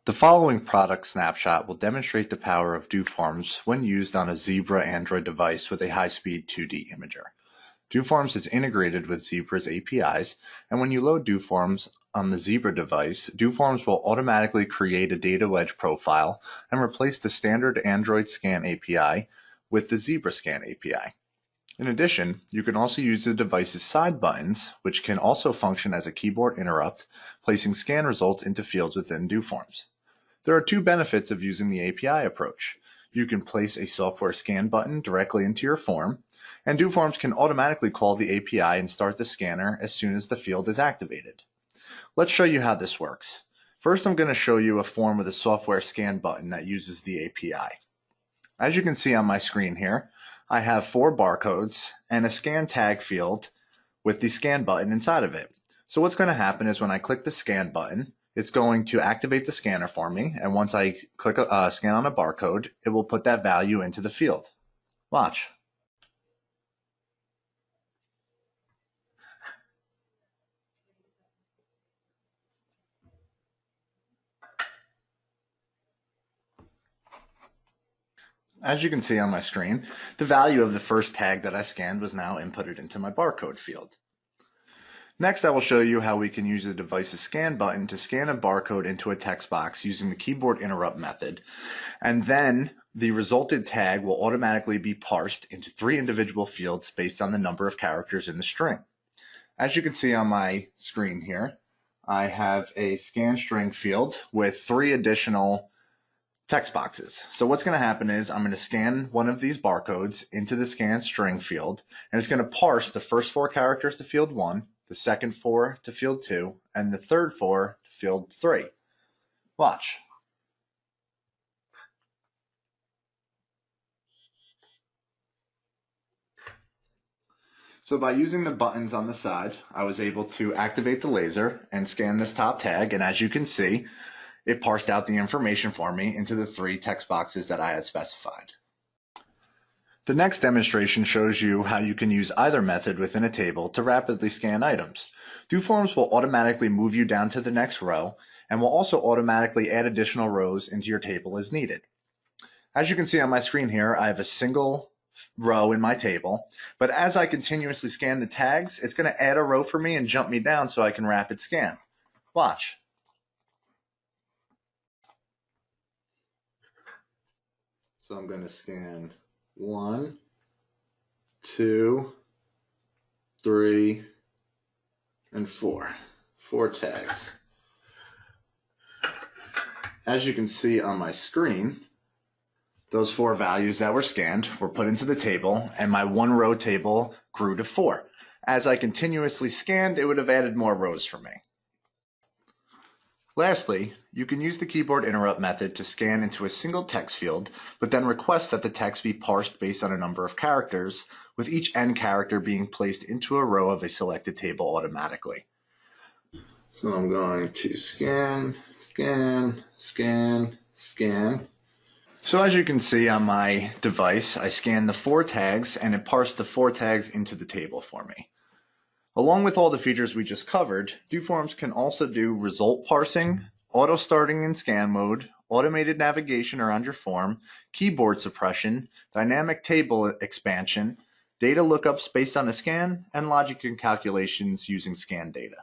The following product snapshot will demonstrate the power of DoForms when used on a Zebra Android device with a high-speed 2D imager. DoForms is integrated with Zebra's APIs, and when you load DoForms on the Zebra device, DoForms will automatically create a data wedge profile and replace the standard Android Scan API with the Zebra Scan API. In addition, you can also use the device's side buttons, which can also function as a keyboard interrupt, placing scan results into fields within DoForms. There are two benefits of using the API approach. You can place a software scan button directly into your form, and DoForms can automatically call the API and start the scanner as soon as the field is activated. Let's show you how this works. First, I'm going to show you a form with a software scan button that uses the API. As you can see on my screen here, I have 4 barcodes and a scan tag field with the scan button inside of it. So what's going to happen is when I click the scan button, it's going to activate the scanner for me, and once I click scan on a barcode, it will put that value into the field. Watch. As you can see on my screen, the value of the first tag that I scanned was now inputted into my barcode field. Next, I will show you how we can use the device's scan button to scan a barcode into a text box using the keyboard interrupt method, and then the resulted tag will automatically be parsed into 3 individual fields based on the number of characters in the string. As you can see on my screen here, I have a scan string field with 3 additional text boxes. So what's going to happen is I'm going to scan one of these barcodes into the scan string field, and it's going to parse the first 4 characters to field 1, the second 4 to field 2, and the third 4 to field 3. Watch. So by using the buttons on the side, I was able to activate the laser and scan this top tag, and as you can see, it parsed out the information for me into the 3 text boxes that I had specified. The next demonstration shows you how you can use either method within a table to rapidly scan items. DoForms will automatically move you down to the next row and will also automatically add additional rows into your table as needed. As you can see on my screen here, I have a single row in my table, but as I continuously scan the tags, it's going to add a row for me and jump me down so I can rapid scan. Watch. So I'm going to scan 1, 2, 3, and 4. 4 tags. As you can see on my screen, those 4 values that were scanned were put into the table, and my 1 row table grew to 4. As I continuously scanned, it would have added more rows for me. Lastly, you can use the keyboard interrupt method to scan into a single text field, but then request that the text be parsed based on a number of characters, with each n character being placed into a row of a selected table automatically. So I'm going to scan, scan, scan, scan. So as you can see on my device, I scanned the 4 tags and it parsed the 4 tags into the table for me. Along with all the features we just covered, DoForms can also do result parsing, auto starting in scan mode, automated navigation around your form, keyboard suppression, dynamic table expansion, data lookups based on a scan, and logic and calculations using scan data.